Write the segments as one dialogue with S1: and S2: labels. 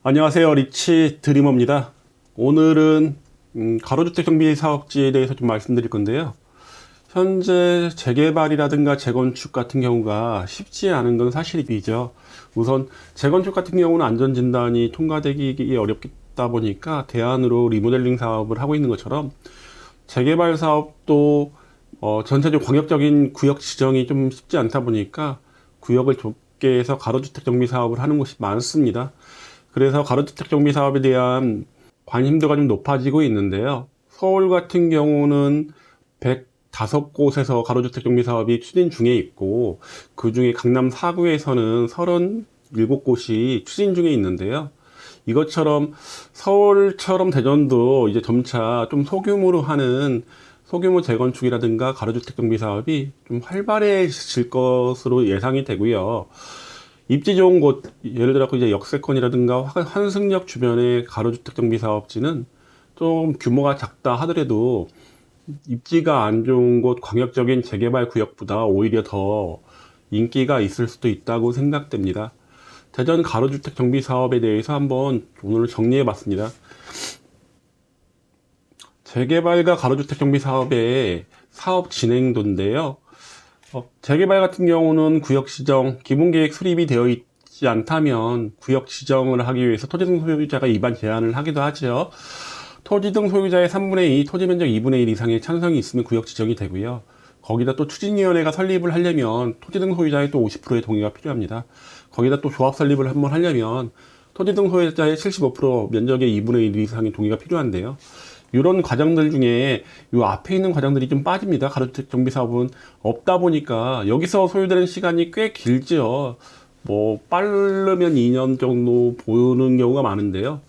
S1: 안녕하세요. 리치 드리머입니다. 오늘은 가로주택 정비 사업지에 대해서 좀 말씀드릴 건데요. 현재 재개발이라든가 재건축 같은 경우가 쉽지 않은 건 사실이죠. 우선 재건축 같은 경우는 안전진단이 통과되기 어렵다 보니까 대안으로 리모델링 사업을 하고 있는 것처럼 재개발 사업도 전체적으로 광역적인 구역 지정이 좀 쉽지 않다 보니까 구역을 좁게 해서 가로주택 정비 사업을 하는 곳이 많습니다. 그래서 가로주택 정비 사업에 대한 관심도가 좀 높아지고 있는데요. 서울 같은 경우는 105곳에서 가로주택 정비 사업이 추진 중에 있고, 그 중에 강남 4구에서는 37곳이 추진 중에 있는데요. 이것처럼 서울처럼 대전도 이제 점차 좀 소규모로 하는 소규모 재건축이라든가 가로주택 정비 사업이 좀 활발해질 것으로 예상이 되고요. 입지 좋은 곳, 예를 들어 이제 역세권이라든가 환승역 주변의 가로주택 정비 사업지는 좀 규모가 작다 하더라도 입지가 안 좋은 곳 광역적인 재개발 구역보다 오히려 더 인기가 있을 수도 있다고 생각됩니다. 대전 가로주택 정비 사업에 대해서 한번 오늘 정리해 봤습니다. 재개발과 가로주택 정비 사업의 사업 진행도인데요. 재개발 같은 경우는 구역 지정, 기본계획 수립이 되어 있지 않다면 구역 지정을 하기 위해서 토지등 소유자가 입안 제한을 하기도 하죠. 토지등 소유자의 3분의 2, 토지면적 2분의 1 이상의 찬성이 있으면 구역 지정이 되고요. 거기다 또 추진위원회가 설립을 하려면 토지등 소유자의 또 50%의 동의가 필요합니다. 거기다 또 조합 설립을 한번 하려면 토지등 소유자의 75% 면적의 2분의 1 이상의 동의가 필요한데요. 이런 과정들 중에 이 앞에 있는 과정들이 좀 빠집니다. 가로주택 정비 사업은 없다 보니까 여기서 소요되는 시간이 꽤 길죠. 뭐 빠르면 2년 정도 보는 경우가 많은데요.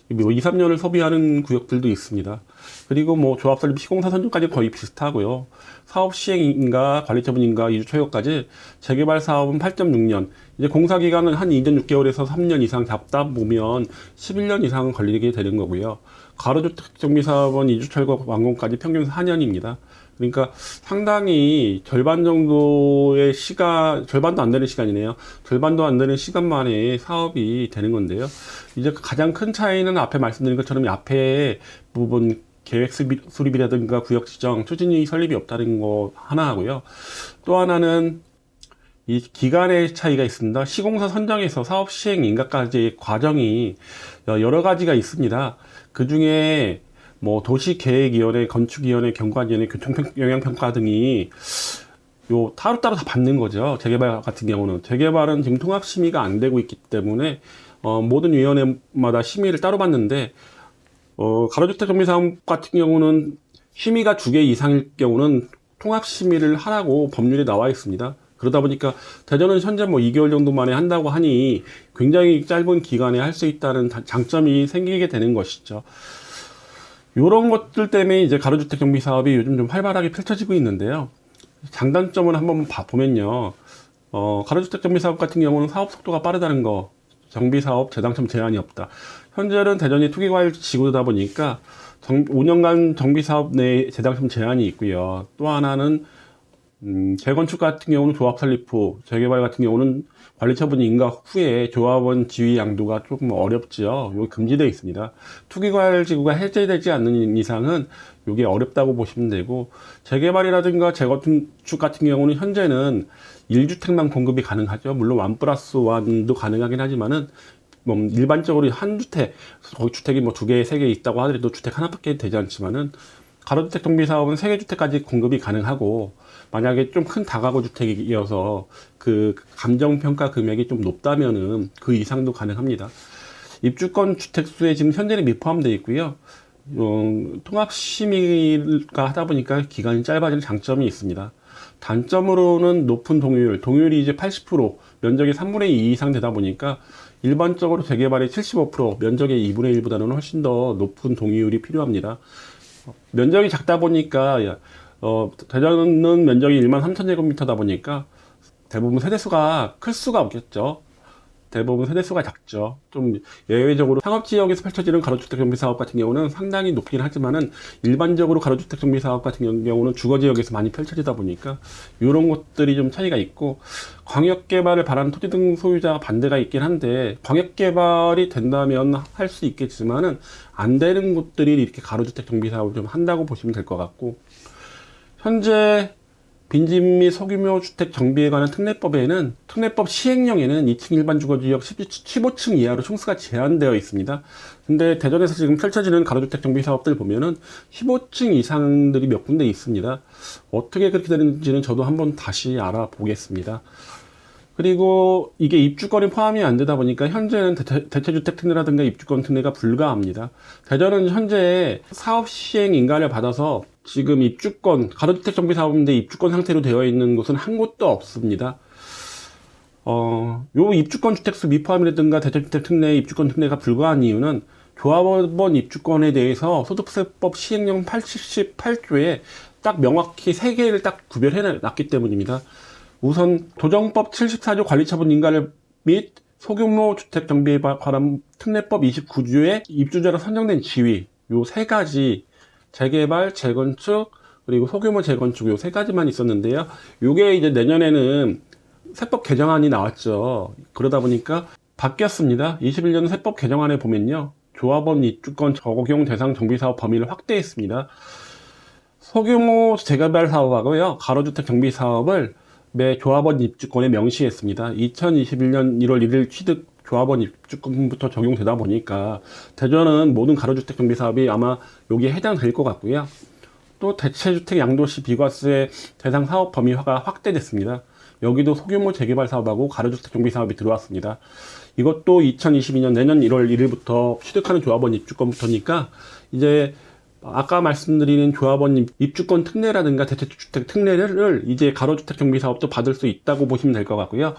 S1: 2, 3년을 소비하는 구역들도 있습니다. 그리고 뭐 조합 설립 시공사 선정까지 거의 비슷하고요. 사업 시행인가 관리처분인가 이주 초효까지 재개발 사업은 8.6년. 이제 공사 기간은 한 2년 6개월에서 3년 이상 잡다 보면 11년 이상 걸리게 되는 거고요. 가로주택 정비 사업은 이주 철거 완공까지 평균 4년입니다. 그러니까 상당히 절반 정도의 시간, 절반도 안 되는 시간이네요. 절반도 안 되는 시간 만에 사업이 되는 건데요. 이제 가장 큰 차이는 앞에 말씀드린 것처럼 앞에 부분 계획 수립이라든가 구역 지정, 추진위 설립이 없다는 거 하나 하고요. 또 하나는 이 기간의 차이가 있습니다. 시공사 선정에서 사업 시행 인가까지의 과정이 여러 가지가 있습니다. 그 중에 뭐 도시계획위원회, 건축위원회, 경관위원회, 교통영향평가 등이 따로따로 다 받는 거죠. 재개발 같은 경우는. 재개발은 지금 통합심의가 안 되고 있기 때문에 모든 위원회마다 심의를 따로 받는데 가로주택 정비 사업 같은 경우는 심의가 2개 이상일 경우는 통합심의를 하라고 법률에 나와 있습니다. 그러다 보니까 대전은 현재 뭐 2개월 정도 만에 한다고 하니 굉장히 짧은 기간에 할 수 있다는 장점이 생기게 되는 것이죠. 이런 것들 때문에 이제 가로주택 정비 사업이 요즘 좀 활발하게 펼쳐지고 있는데요. 장단점을 한번 보면요. 가로주택 정비 사업 같은 경우는 사업 속도가 빠르다는 거, 정비 사업 재당첨 제한이 없다. 현재는 대전이 투기과열 지구다 보니까 5년간 정비 사업 내 재당첨 제한이 있고요. 또 하나는 재건축 같은 경우는 조합 설립 후, 재개발 같은 경우는 관리처분 인가 후에 조합원 지위 양도가 조금 어렵죠. 이거 금지되어 있습니다. 투기과열지구가 해제되지 않는 이상은 이게 어렵다고 보시면 되고, 재개발이라든가 재건축 같은 경우는 현재는 1주택만 공급이 가능하죠. 물론 1+1도 가능하긴 하지만은 뭐 일반적으로 한 주택, 거기 주택이 뭐 2개, 3개 있다고 하더라도 주택 하나밖에 되지 않지만은 가로주택 정비 사업은 3개 주택까지 공급이 가능하고, 만약에 좀 큰 다가구 주택이어서 그 감정평가 금액이 좀 높다면은 그 이상도 가능합니다. 입주권 주택수에 지금 현재는 미포함되어 있고요. 통합심의가 하다 보니까 기간이 짧아지는 장점이 있습니다. 단점으로는 높은 동의율이 이제 80%, 면적의 3분의 2 이상 되다 보니까 일반적으로 재개발의 75%, 면적의 2분의 1보다는 훨씬 더 높은 동의율이 필요합니다. 면적이 작다 보니까 대전은 면적이 13,000제곱미터다 보니까 대부분 세대수가 클 수가 없겠죠. 대부분 세대수가 작죠. 좀 예외적으로 상업지역에서 펼쳐지는 가로주택 정비 사업 같은 경우는 상당히 높긴 하지만은 일반적으로 가로주택 정비 사업 같은 경우는 주거지역에서 많이 펼쳐지다 보니까 이런 것들이 좀 차이가 있고, 광역개발을 바라는 토지 등 소유자 반대가 있긴 한데, 광역개발이 된다면 할 수 있겠지만은 안 되는 곳들이 이렇게 가로주택 정비 사업을 좀 한다고 보시면 될 것 같고, 현재 빈집 및 소규모 주택 정비에 관한 특례법에는, 특례법 시행령에는 2층 일반 주거지역 15층 이하로 층수가 제한되어 있습니다. 근데 대전에서 지금 펼쳐지는 가로주택 정비 사업들 보면은 15층 이상들이 몇 군데 있습니다. 어떻게 그렇게 되는지는 저도 한번 다시 알아보겠습니다. 그리고 이게 입주권이 포함이 안 되다 보니까 현재는 대체주택 특례라든가 입주권 특례가 불가합니다. 대전은 현재 사업 시행 인가를 받아서 지금 입주권, 가로주택 정비 사업인데 입주권 상태로 되어 있는 곳은 한 곳도 없습니다. 요 입주권 주택수 미포함이라든가 대체주택 특례, 입주권 특례가 불가한 이유는 조합원 입주권에 대해서 소득세법 시행령 88조에 딱 명확히 3개를 딱 구별해 놨기 때문입니다. 우선 도정법 74조 관리처분 인가를 및 소규모 주택 정비에 관한 특례법 29조에 입주자로 선정된 지위, 요 3가지, 재개발, 재건축, 그리고 소규모 재건축, 요 3가지만 있었는데요. 요게 이제 내년에는 세법 개정안이 나왔죠. 그러다 보니까 바뀌었습니다. 21년 세법 개정안에 보면요, 조합원 입주권 적용 대상 정비사업 범위를 확대했습니다. 소규모 재개발 사업하고요, 가로주택 정비 사업을 매 조합원 입주권에 명시했습니다. 2021년 1월 1일 취득 조합원 입주권부터 적용되다 보니까 대전은 모든 가로주택 정비 사업이 아마 여기에 해당될 것 같고요. 또 대체주택 양도시 비과세 대상 사업 범위가 확대됐습니다. 여기도 소규모 재개발 사업하고 가로주택 정비 사업이 들어왔습니다. 이것도 2022년 내년 1월 1일부터 취득하는 조합원 입주권부터니까 이제 아까 말씀드리는 조합원 입주권 특례라든가 대체주택 특례를 이제 가로주택 정비 사업도 받을 수 있다고 보시면 될 것 같고요.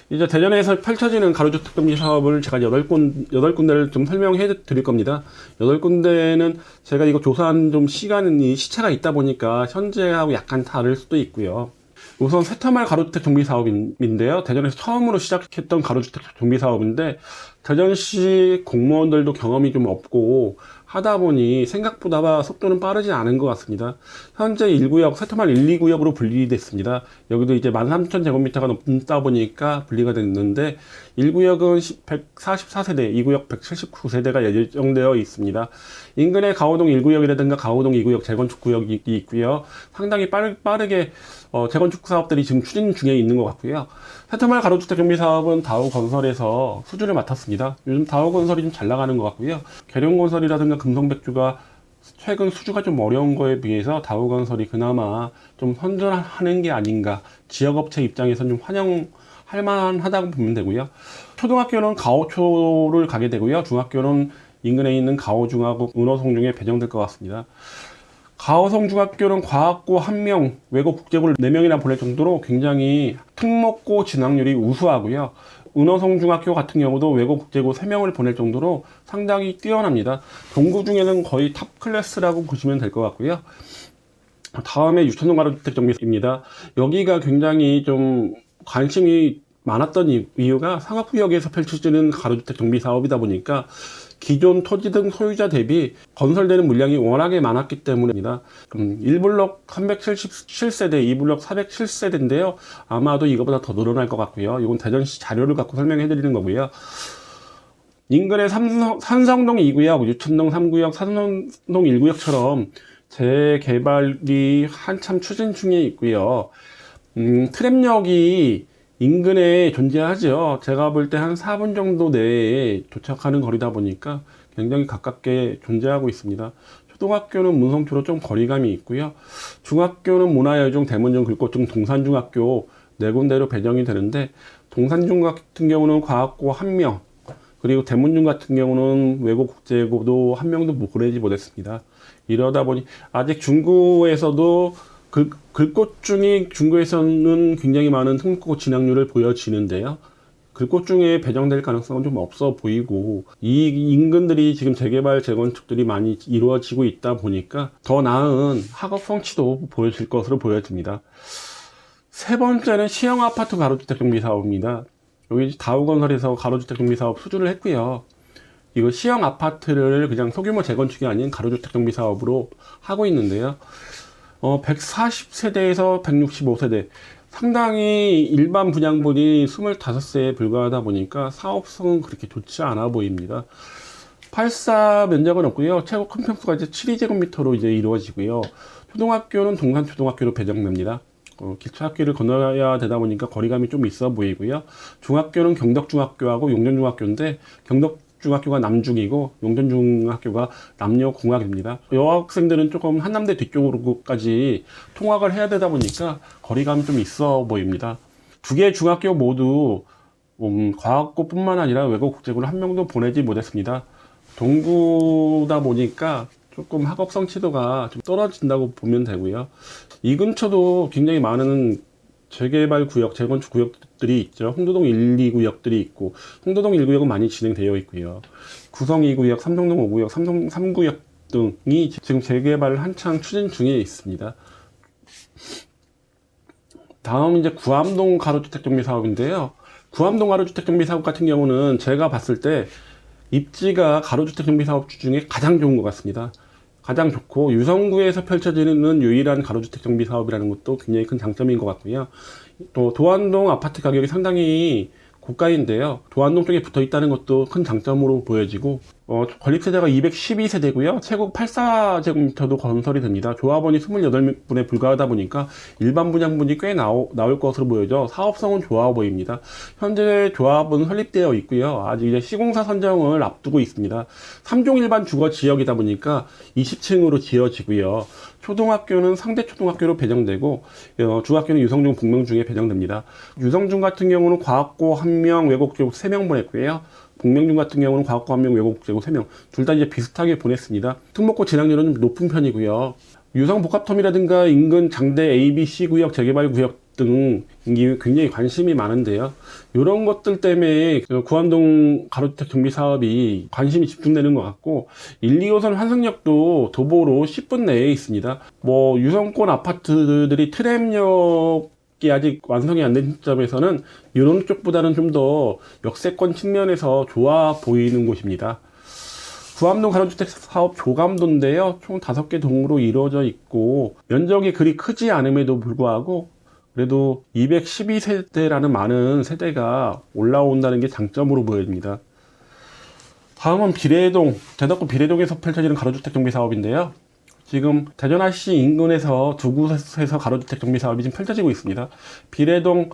S1: 이제 대전에서 펼쳐지는 가로주택 정비 사업을 제가 8군데를 좀 설명해 드릴 겁니다. 8군데는 제가 이거 조사한 좀 시차가 있다 보니까 현재하고 약간 다를 수도 있고요. 우선 새터말 가로주택 정비 사업인데요. 대전에서 처음으로 시작했던 가로주택 정비 사업인데, 대전시 공무원들도 경험이 좀 없고 하다 보니 생각보다 속도는 빠르지 않은 것 같습니다. 현재 1구역, 새터말 1, 2구역으로 분리됐습니다. 여기도 이제 13,000제곱미터가 넘다 보니까 분리가 됐는데, 1구역은 144세대, 2구역 179세대가 예정되어 있습니다. 인근에 가호동 1구역이라든가 가호동 2구역 재건축 구역이 있고요. 상당히 빠르게 재건축 사업들이 지금 추진 중에 있는 것 같고요. 새터말 가로주택 정비 사업은 다우건설에서 수주를 맡았습니다. 요즘 다우건설이 좀 잘 나가는 것 같고요. 계룡건설이라든가 금성백주가 최근 수주가 좀 어려운 거에 비해서 다우건설이 그나마 좀 선전하는 게 아닌가, 지역업체 입장에서는 좀 환영할 만하다고 보면 되고요. 초등학교는 가호초를 가게 되고요. 중학교는 인근에 있는 가호중하고 은호성중에 배정될 것 같습니다. 가호성중학교는 과학고 1명, 외고국제고를 4명이나 보낼 정도로 굉장히 특목고 진학률이 우수하고요. 은호성중학교 같은 경우도 외고국제고 3명을 보낼 정도로 상당히 뛰어납니다. 동구 중에는 거의 탑 클래스라고 보시면 될 것 같고요. 다음에 유천동 가로주택 정비입니다. 여기가 굉장히 좀 관심이 많았던 이유가 상업구역에서 펼쳐지는 가로주택 정비 사업이다 보니까 기존 토지 등 소유자 대비 건설되는 물량이 워낙에 많았기 때문입니다. 1블럭 377세대, 2블럭 407세대인데요. 아마도 이거보다 더 늘어날 것 같고요. 이건 대전시 자료를 갖고 설명해 드리는 거고요. 인근의 산성동 2구역, 유천동 3구역, 산성동 1구역처럼 재개발이 한참 추진 중에 있고요. 트램역이 인근에 존재하죠. 제가 볼 때 한 4분 정도 내에 도착하는 거리다 보니까 굉장히 가깝게 존재하고 있습니다. 초등학교는 문성초로 좀 거리감이 있고요. 중학교는 문화여중, 대문중, 글꽃중, 동산중학교 4군데로 배정이 되는데, 동산중 같은 경우는 과학고 1명, 그리고 대문중 같은 경우는 외고국제고도 1명도 보내지 못했습니다. 이러다 보니 아직 중구에서도 글꽃중이 중구에서는 굉장히 많은 특목고 진학률을 보여지는데요. 글꽃중에 배정될 가능성은 좀 없어 보이고, 이 인근들이 지금 재개발, 재건축들이 많이 이루어지고 있다 보니까 더 나은 학업 성취도 보여질 것으로 보여집니다. 세 번째는 시형 아파트 가로주택 정비 사업입니다. 여기 다우건설에서 가로주택 정비 사업 수주를 했고요. 이거 시형 아파트를 그냥 소규모 재건축이 아닌 가로주택 정비 사업으로 하고 있는데요. 140세대에서 165세대. 상당히 일반 분양분이 25세에 불과하다 보니까 사업성은 그렇게 좋지 않아 보입니다. 84 면적은 없고요. 최고 큰 평수가 이제 72제곱미터로 이제 이루어지고요. 초등학교는 동산초등학교로 배정됩니다. 기초학교를 건너야 되다 보니까 거리감이 좀 있어 보이고요. 중학교는 경덕중학교하고 용전중학교인데 경덕중학교가 남중이고 용전중학교가 남녀공학입니다. 여학생들은 조금 한남대 뒤쪽으로까지 통학을 해야 되다 보니까 거리감이 좀 있어 보입니다. 두 개의 중학교 모두 과학고뿐만 아니라 외국 국제고를 한 명도 보내지 못했습니다. 동구다 보니까 조금 학업 성취도가 좀 떨어진다고 보면 되고요. 이 근처도 굉장히 많은 재개발 구역, 재건축 구역들이 있죠. 홍도동 1, 2구역들이 있고, 홍도동 1구역은 많이 진행되어 있고요. 구성 2구역, 삼성동 5구역, 삼성 3구역 등이 지금 재개발을 한창 추진 중에 있습니다. 다음 이제 구암동 가로주택 정비 사업인데요. 구암동 가로주택 정비 사업 같은 경우는 제가 봤을 때 입지가 가로주택 정비 사업 중에 가장 좋은 것 같습니다. 가장 좋고 유성구에서 펼쳐지는 유일한 가로주택 정비 사업이라는 것도 굉장히 큰 장점인 것 같고요. 또 도안동 아파트 가격이 상당히 고가인데요. 도안동 쪽에 붙어 있다는 것도 큰 장점으로 보여지고 건립세대가 212세대고요. 최고 84제곱미터도 건설이 됩니다. 조합원이 28분에 불과하다 보니까 일반 분양분이 꽤 나올 것으로 보여져 사업성은 좋아 보입니다. 현재 조합은 설립되어 있고요. 아직 이제 시공사 선정을 앞두고 있습니다. 3종 일반 주거 지역이다 보니까 20층으로 지어지고요. 초등학교는 상대초등학교로 배정되고 중학교는 유성중 북명중에 배정됩니다. 유성중 같은 경우는 과학고 1명, 외국제고 3명 보냈고요. 북명중 같은 경우는 과학고 1명, 외국제고 3명 둘 다 이제 비슷하게 보냈습니다. 특목고 진학률은 좀 높은 편이고요. 유성 복합텀이라든가 인근 장대 A, B, C 구역, 재개발 구역 등 굉장히 관심이 많은데요. 이런 것들 때문에 구암동 가로주택 정비 사업이 관심이 집중되는 것 같고 1, 2호선 환승역도 도보로 10분 내에 있습니다. 유성권 아파트들이 트램역이 아직 완성이 안 된 시점에서는 이런 쪽보다는 좀 더 역세권 측면에서 좋아 보이는 곳입니다. 구암동 가로주택 사업 조감도인데요. 총 5개 동으로 이루어져 있고 면적이 그리 크지 않음에도 불구하고 그래도 212세대라는 많은 세대가 올라온다는 게 장점으로 보여집니다. 다음은 비례동, 대덕구 비례동에서 펼쳐지는 가로주택 정비 사업인데요. 지금 대전RC 인근에서 두 곳에서 가로주택 정비 사업이 지금 펼쳐지고 있습니다. 비례동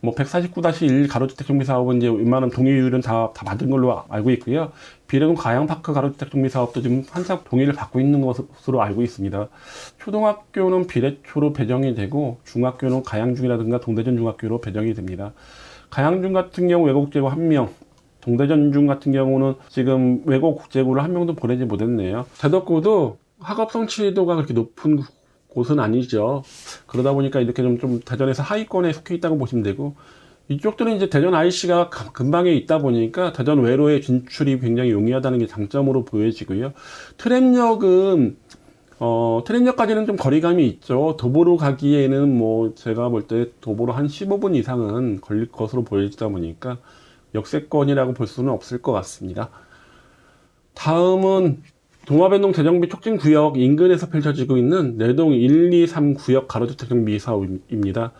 S1: 149-1 가로주택 정비 사업은 이제 웬만한 동의율은 다 받은 걸로 알고 있고요. 비례동 가양파크 가로주택 정비 사업도 지금 한창 동의를 받고 있는 것으로 알고 있습니다. 초등학교는 비례초로 배정이 되고 중학교는 가양중이라든가 동대전 중학교로 배정이 됩니다. 가양중 같은 경우 외국제고 1명, 동대전중 같은 경우는 지금 외국제고를 1명도 보내지 못했네요. 대덕구도 학업 성취도가 그렇게 높은 곳은 아니죠. 그러다 보니까 이렇게 좀 대전에서 하위권에 속해 있다고 보시면 되고, 이쪽들은 이제 대전 IC가 근방에 있다 보니까 대전 외로의 진출이 굉장히 용이하다는 게 장점으로 보여지고요. 트램역은 트램역까지는 좀 거리감이 있죠. 도보로 가기에는 제가 볼 때 도보로 한 15분 이상은 걸릴 것으로 보여지다 보니까 역세권이라고 볼 수는 없을 것 같습니다. 다음은 도마변동 재정비 촉진구역 인근에서 펼쳐지고 있는 내동 1, 2, 3구역 가로주택 정비 사업입니다.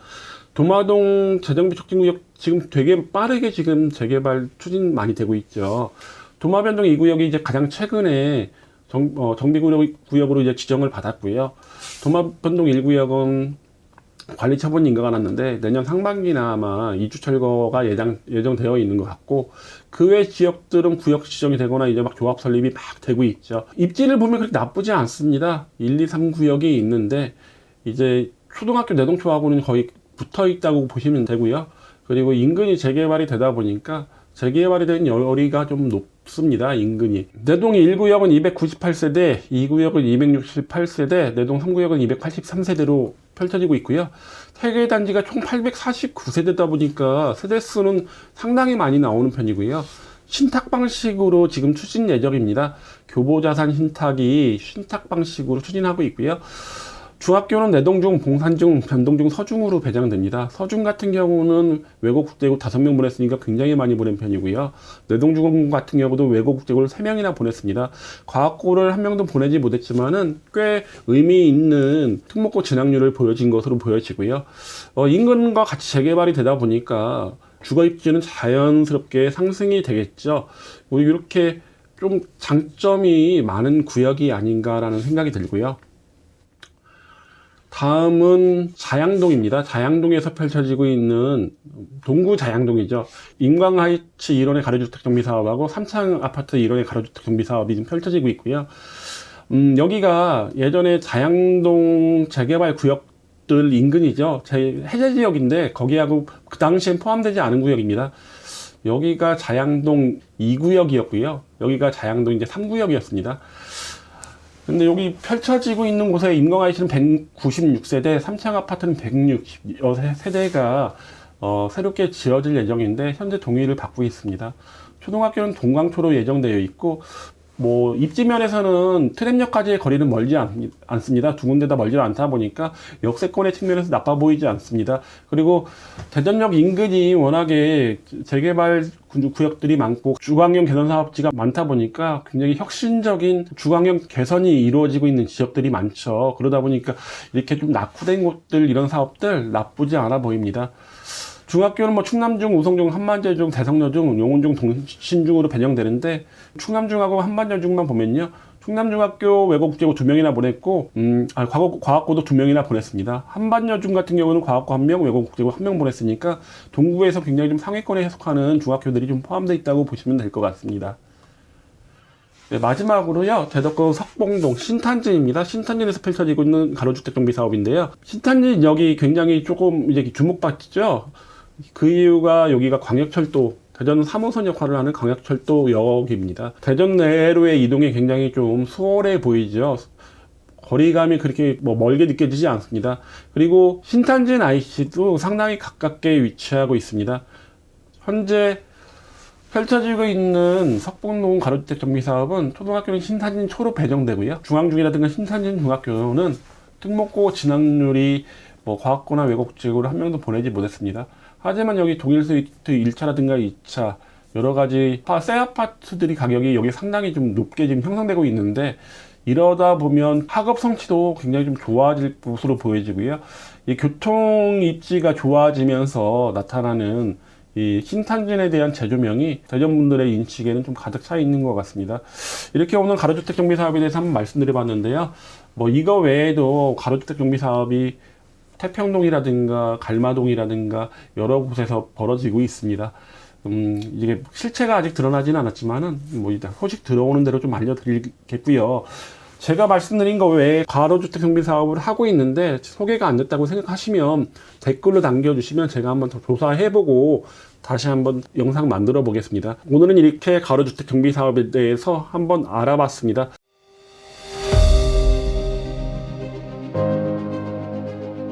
S1: 도마동 재정비 촉진구역 지금 되게 빠르게 지금 재개발 추진 많이 되고 있죠. 도마변동 2구역이 이제 가장 최근에 정비구역으로 이제 지정을 받았고요. 도마변동 1구역은 관리 처분 인가가 났는데 내년 상반기나 아마 이주 철거가 예정되어 있는 것 같고 그 외 지역들은 구역 지정이 되거나 이제 막 조합 설립이 막 되고 있죠. 입지를 보면 그렇게 나쁘지 않습니다. 1, 2, 3 구역이 있는데 이제 초등학교 내동초하고는 거의 붙어 있다고 보시면 되고요. 그리고 인근이 재개발이 되다 보니까 재개발이 된 여리가 좀 높습니다. 인근이. 내동 1구역은 298세대, 2구역은 268세대, 내동 3구역은 283세대로 펼쳐지고 있고요. 3개 단지가 총 849세대다 보니까 세대수는 상당히 많이 나오는 편이고요. 신탁 방식으로 지금 추진 예정입니다. 교보자산 신탁이 신탁 방식으로 추진하고 있고요. 중학교는 내동중, 봉산중, 변동중, 서중으로 배정됩니다. 서중 같은 경우는 외고 국제고 5명 보냈으니까 굉장히 많이 보낸 편이고요. 내동중 같은 경우도 외고 국제고를 3명이나 보냈습니다. 과학고를 1명도 보내지 못했지만은 꽤 의미 있는 특목고 진학률을 보여진 것으로 보여지고요. 인근과 같이 재개발이 되다 보니까 주거 입지는 자연스럽게 상승이 되겠죠. 이렇게 좀 장점이 많은 구역이 아닌가라는 생각이 들고요. 다음은 자양동입니다. 자양동에서 펼쳐지고 있는 동구 자양동이죠. 인광하이츠 1원의 가로주택 정비 사업하고 삼창 아파트 1원의 가로주택 정비 사업이 지금 펼쳐지고 있고요. 여기가 예전에 자양동 재개발 구역들 인근이죠. 해제 지역인데 거기하고 그 당시엔 포함되지 않은 구역입니다. 여기가 자양동 2구역이었고요. 여기가 자양동 이제 3구역이었습니다. 근데 여기 펼쳐지고 있는 곳에 인광하이츠는 196세대, 삼창 아파트는 160세대가 새롭게 지어질 예정인데 현재 동의를 받고 있습니다. 초등학교는 동광초로 예정되어 있고 입지면에서는 트램역까지의 거리는 멀지 않습니다. 두 군데 다 멀지 않다 보니까 역세권의 측면에서 나빠 보이지 않습니다. 그리고 대전역 인근이 워낙에 재개발 구역들이 많고 주거환경 개선 사업지가 많다 보니까 굉장히 혁신적인 주거환경 개선이 이루어지고 있는 지역들이 많죠. 그러다 보니까 이렇게 좀 낙후된 곳들, 이런 사업들 나쁘지 않아 보입니다. 중학교는 충남중, 우성중, 한만제중, 대성여중, 용운중, 동신중으로 배정되는데 충남중하고 한만여중만 보면요. 충남중학교 외고국제고 2명이나 보냈고 과학고도 2명이나 보냈습니다. 한반여중 같은 경우는 과학고 1명, 외고국제고 1명 보냈으니까 동구에서 굉장히 좀 상위권에 해속하는 중학교들이 좀 포함되어 있다고 보시면 될 것 같습니다. 네, 마지막으로요, 대덕구 석봉동 신탄진입니다. 신탄진에서 펼쳐지고 있는 가로주택 정비 사업인데요. 신탄진 역이 굉장히 조금 이제 주목받죠. 그 이유가 여기가 광역철도, 대전 3호선 역할을 하는 광역철도역입니다. 대전 내로의 이동이 굉장히 좀 수월해 보이죠. 거리감이 그렇게 멀게 느껴지지 않습니다. 그리고 신탄진 IC도 상당히 가깝게 위치하고 있습니다. 현재 펼쳐지고 있는 석봉동 가로주택 정비 사업은 초등학교는 신탄진 초로 배정되고요. 중앙중이라든가 신탄진 중학교는 특목고 진학률이 과학고나 외국직으로 1명도 보내지 못했습니다. 하지만 여기 독일 스위트 1차라든가 2차 여러 가지 새 아파트들이 가격이 여기 상당히 좀 높게 지금 형성되고 있는데, 이러다 보면 학업 성취도 굉장히 좀 좋아질 것으로 보여지고요. 이 교통 입지가 좋아지면서 나타나는 이 신탄진에 대한 재조명이 대전분들의 인식에는 좀 가득 차 있는 것 같습니다. 이렇게 오늘 가로주택 정비 사업에 대해서 한번 말씀드려 봤는데요. 이거 외에도 가로주택 정비 사업이 태평동이라든가 갈마동이라든가 여러 곳에서 벌어지고 있습니다. 이게 실체가 아직 드러나지는 않았지만은 일단 소식 들어오는 대로 좀 알려드리겠고요. 제가 말씀드린 거 외에 가로주택 정비 사업을 하고 있는데 소개가 안 됐다고 생각하시면 댓글로 남겨주시면 제가 한번 더 조사해보고 다시 한번 영상 만들어 보겠습니다. 오늘은 이렇게 가로주택 정비 사업에 대해서 한번 알아봤습니다.